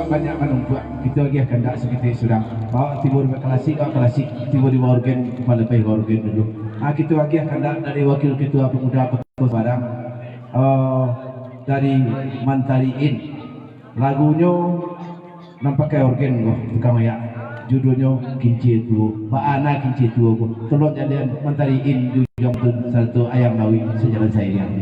banyak menumpuak kita lagi akan tak seperti sudah bawa timur klasik timur di organ kepala pay organ dulu kita lagi akan tak dari wakil ketua pemuda Kota Padang dari Mantariin lagunya nampaknya organ kok tukang ya judulnya Kinci itu Pak Ana Kinci itu tolong jadian Mantariin jujung tu satu ayam lawi sejalan saya yang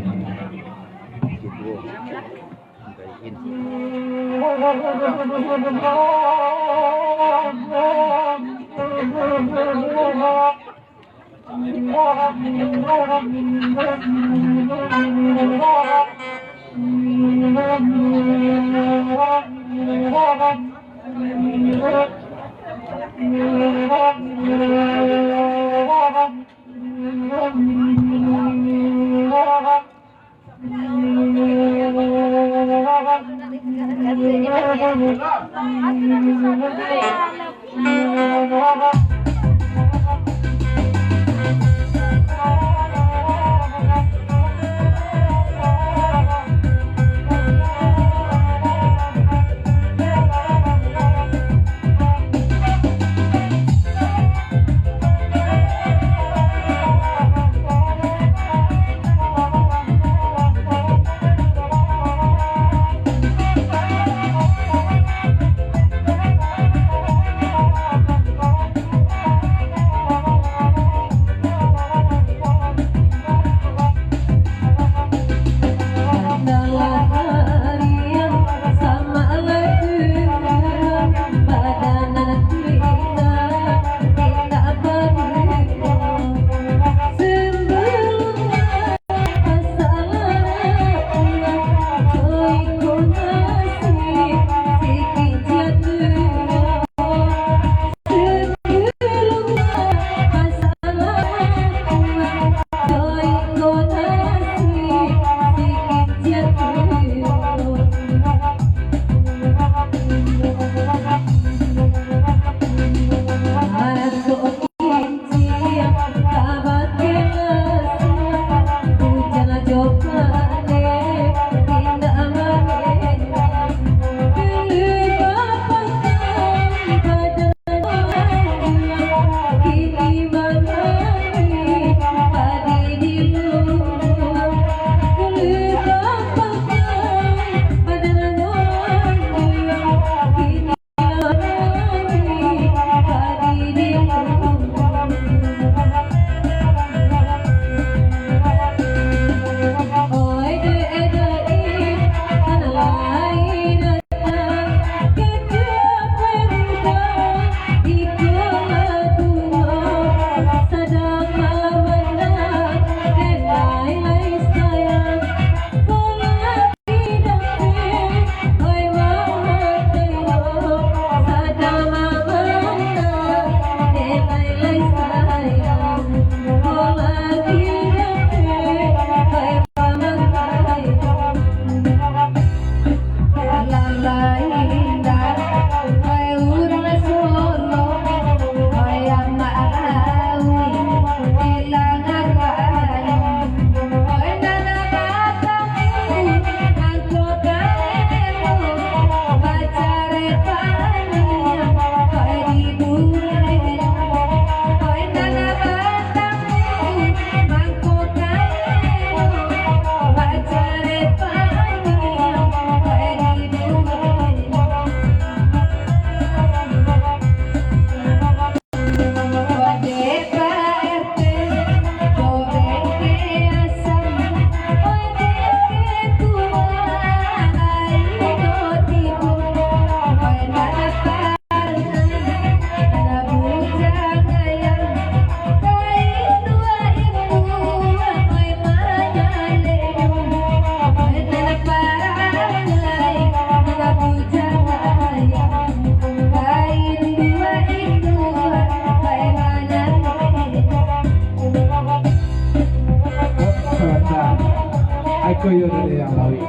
koyo dari yang lawi.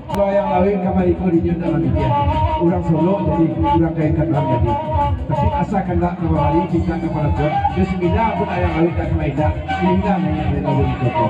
Kalau yang lawi kamar ikut di dalam dia. Orang Solo jadi orang kain kadang jadi. Tapi asalkan tak ke Bali kita ke Palabuan. Bismillah pun ayam lawi tak ke Maida. Sehingga menjadi lawi itu.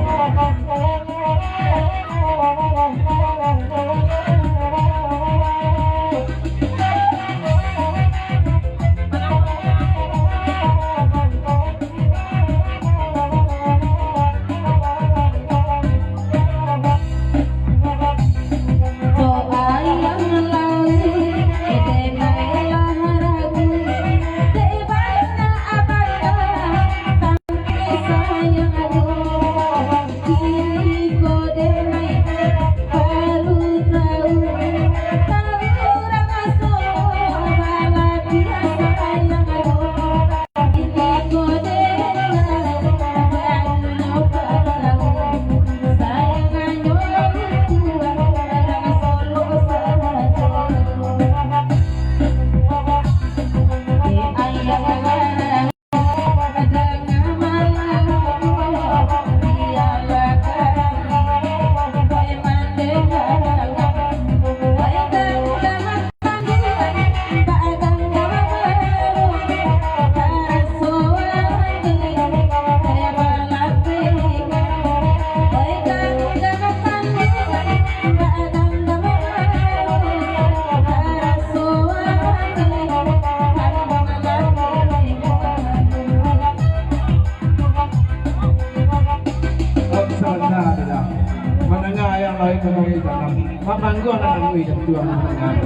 yang lain kemarin tanam. Mak manggo anak nangui jam 2 tengah.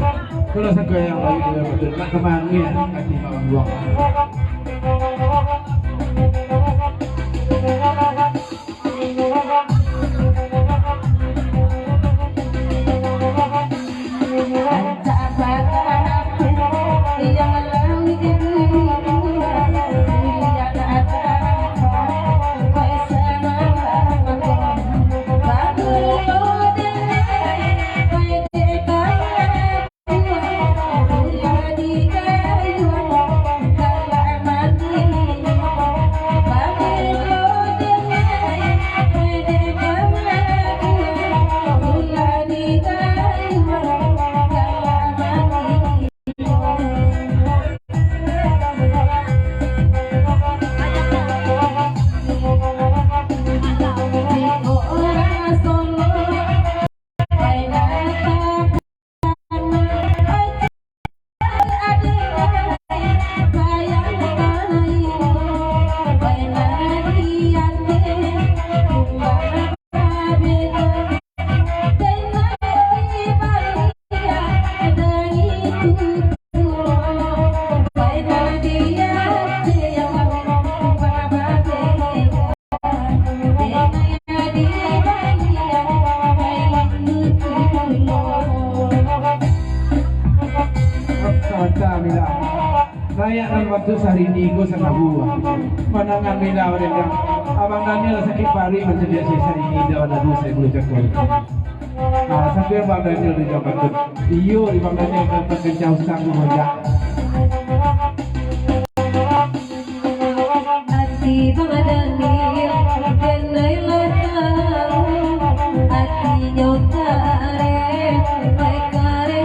Kalau saya yang lain juga betul. Nak kemana ya? Kati mak buang. Saya nan waktu sehari nigo sa Nabua. Manangan nila orang yang abang Daniel sakit pari menjadi si sehari ni daw lagu saya boleh cakap. Sampai bang Daniel di jawab tu. Iyo di bang Daniel kan jauh sang moja. Hati bang Daniel kenai latang hati nyokare baik kare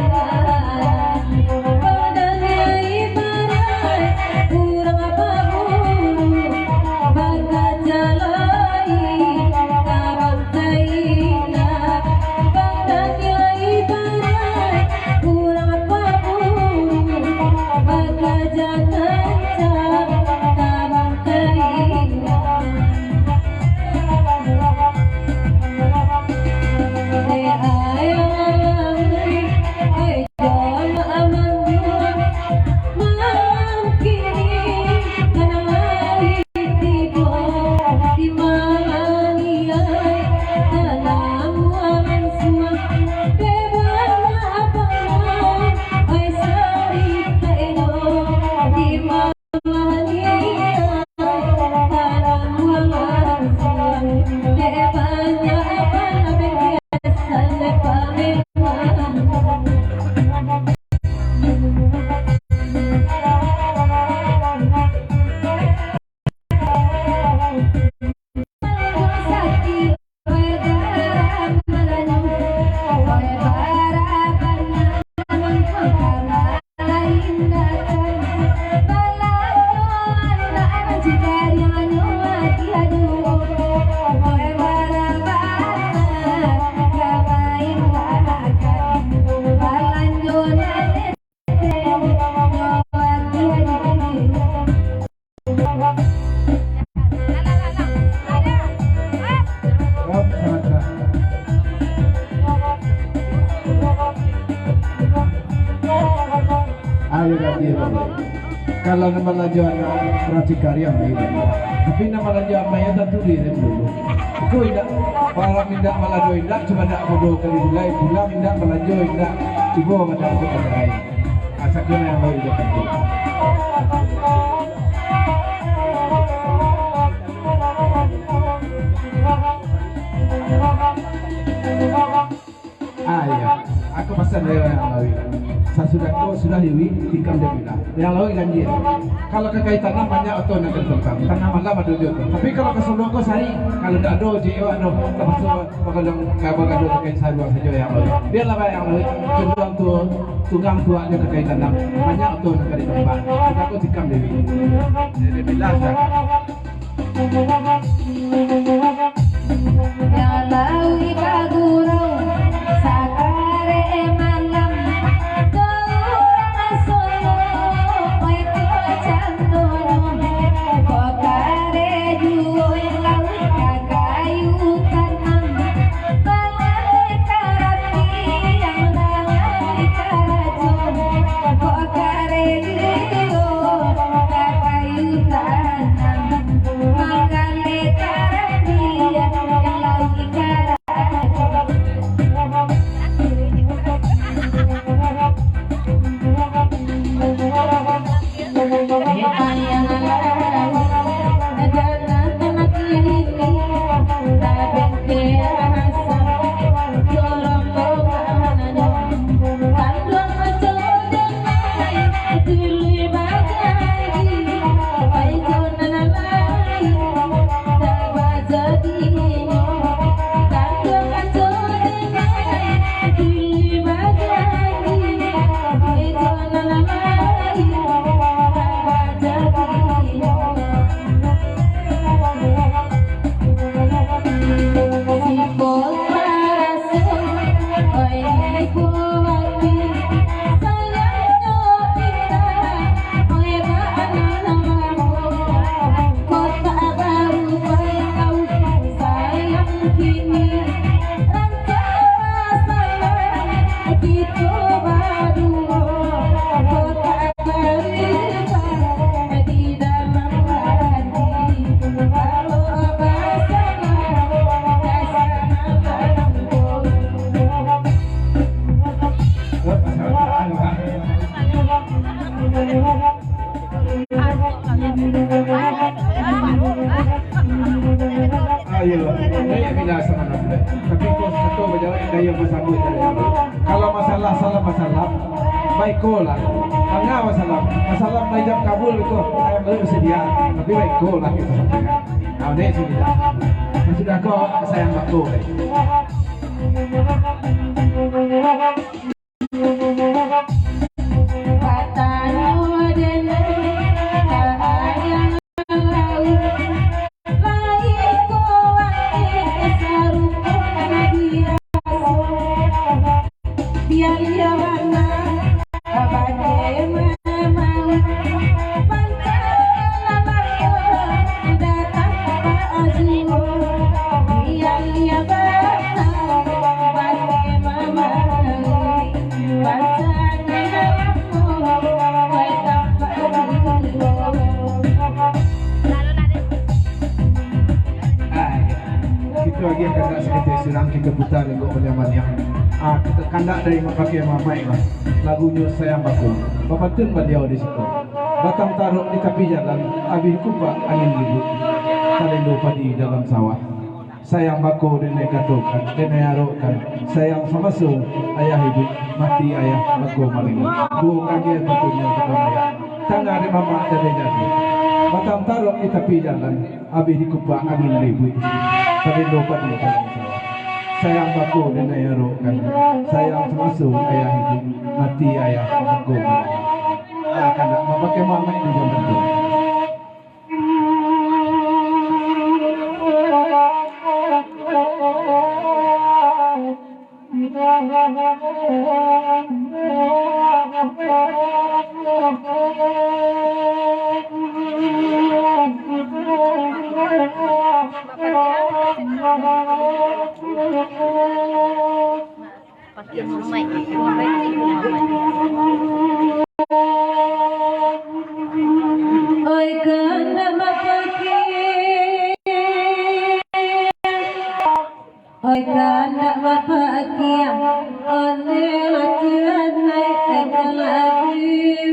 Kalau nama laju anak perhati karya ini, tapi nama laju amaya tak tulis dulu. Aku tidak para minda melaju indah, cuma tidak bodoh kali mulai pula minda melaju indah. Ibu macam itu kata lain. Asaknya yang baru itu kan. Iya, aku pesan dari yang lain. Sudah hiwi tikam dia bilang yang lain ganjil kalau kekai tanah banyak atau nak tempat tanah malam ada juga tapi kalau ke Solo ko sari kalau tak ada jiwa no termasuk kalau kabar kekai saruang saja yang lain biarlah yang lain cenderung tu tunggang tua dia kekai tanah banyak atau nak di tempat sudah aku tikam dewi jadi bilang yang lawi kagurau sakare malam Satu berjalan gaya bersambut dari Allah. Kalau masalah salah masalah, baik lah. Enggak masalah majab kabul itu ayam belum sedia, tapi baik lah kita sampaikan. Nah, ini sudah. Sudah kau sayang aku. Lagi yang kena sekitar serang kita putar untuk penyaman yang kita kandak dari pakai mamai lah lagunya sayang baku bapak tun beliau di situ batang taruh di tepi jalan habis kupak angin ribut saling lupa di dalam sawah sayang baku denai katukan denai arokan sayang sama su ayah hidup mati ayah baku maling dua kaki betulnya pertama tangga di mama dari jadi batang taruh di tepi jalan habis dikupak angin ribut saling lupa di dalam sawah sayang baku denai arokan sayang sama su ayah hidup mati ayah baku maling kandak pakai mama di zaman itu. Oi kana mapaki, oi kana mapaki, one latihan naik ekalakiku.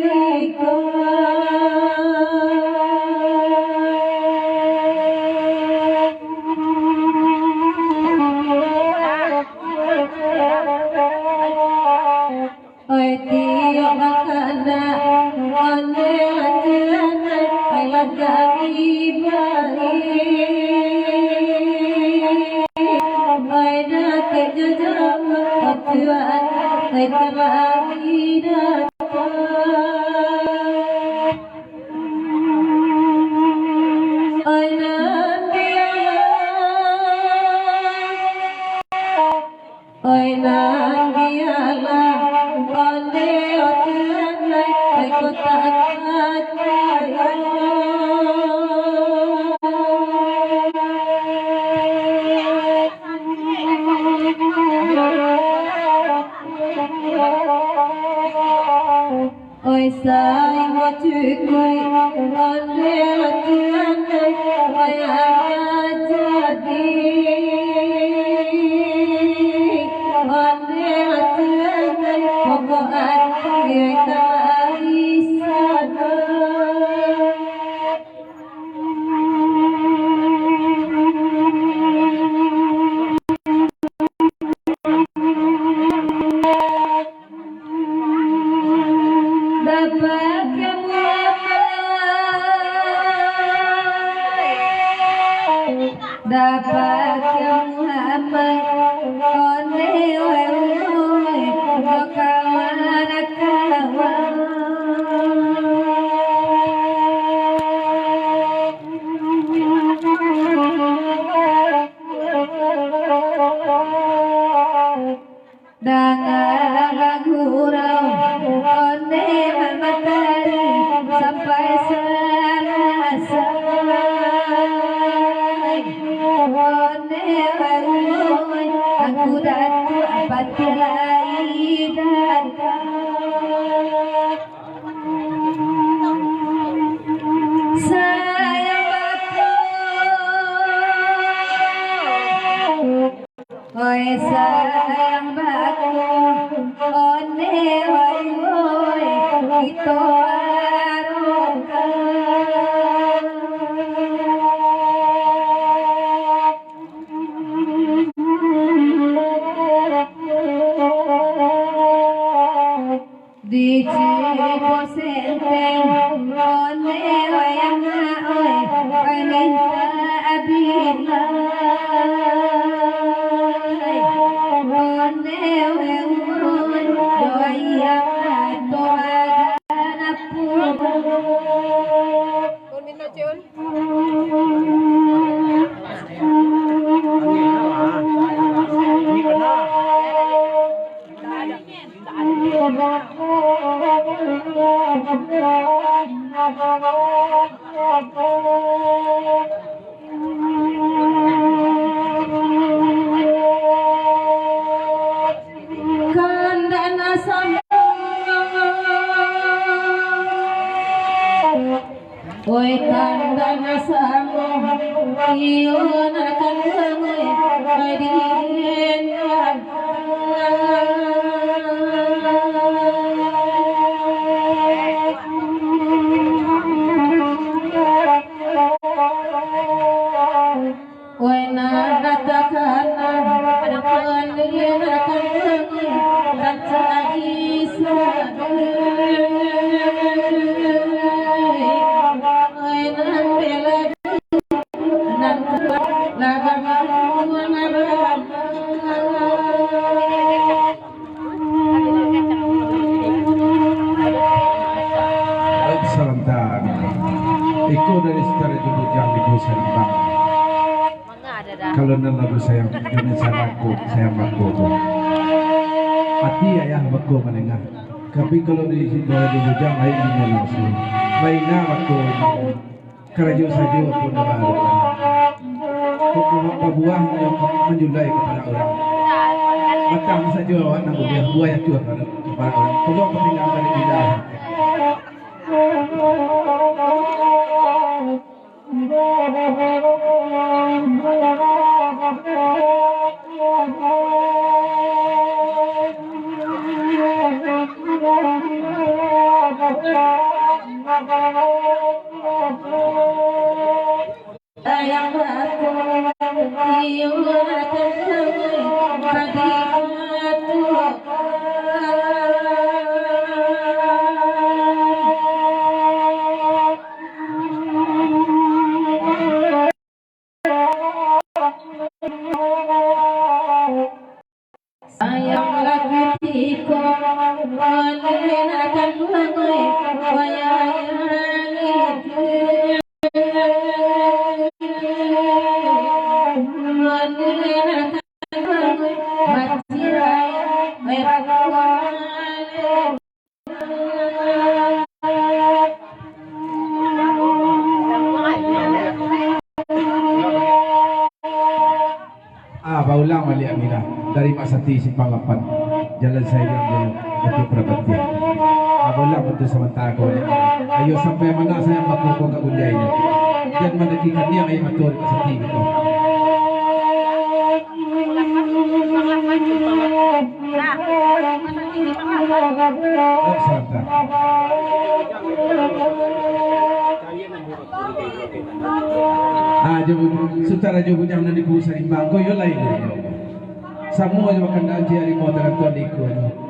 Oi tiyo makana, one latihan naik ekalakiku. Oi nak jujur Tuhan, oi kembali datang. Oi nantialah, onde Tuhan naik kota oi sayang wajukui onde Tuhan oi jadi onde Tuhan pokok hati tak sana. Dapat kamu apa? Dapat kamu apa? Onde wewe kawan kawan. Dengan gurau onde matahari sampai selesai onde wewe aku datu apa tirai datang sayang baku oi sayang baku onde wewe kita arokan di Ciposenteng one wayang oi paninta abilai one wayang doya doa ganapun kandana oi kandana samo iyon akan bangoy kadiin oi nadatakan kadiin akan bangoy ranca isa Salamtan. Iko dari Setara Jebujang di Busan Bang. Kalau nan lagu sayang dengan sangaku sayang aku tu. Hati ayah aku menengah. Tapi kalau di Setara Jebujang lain dengan langsung. Lainnya aku kerja saja pun ada. Pokok buah yang menjulai kepada orang. Batang saja awak nak buah yang cuak kepada orang. Kalau pentingkan di dalam. Ayang aku iyon akan sayang lagi tiko wanen akan bangoy wayang itu wanen akan bangoy matirai merakawan Baulang Mali Amina dari Pak Sati Simpang 8 Jalan saya yang Bukit Prabati. Baulang betul sementara kau ini. Ayo sampai mana saya bakal kau unjainya. Dan mendekikan dia ayo matur Pak Sati gitu. Oh, sebentar. Sutara jo bujang na di pusa imbang ko yo lain. Semua jo makan aja hari mau terang tuan ikut.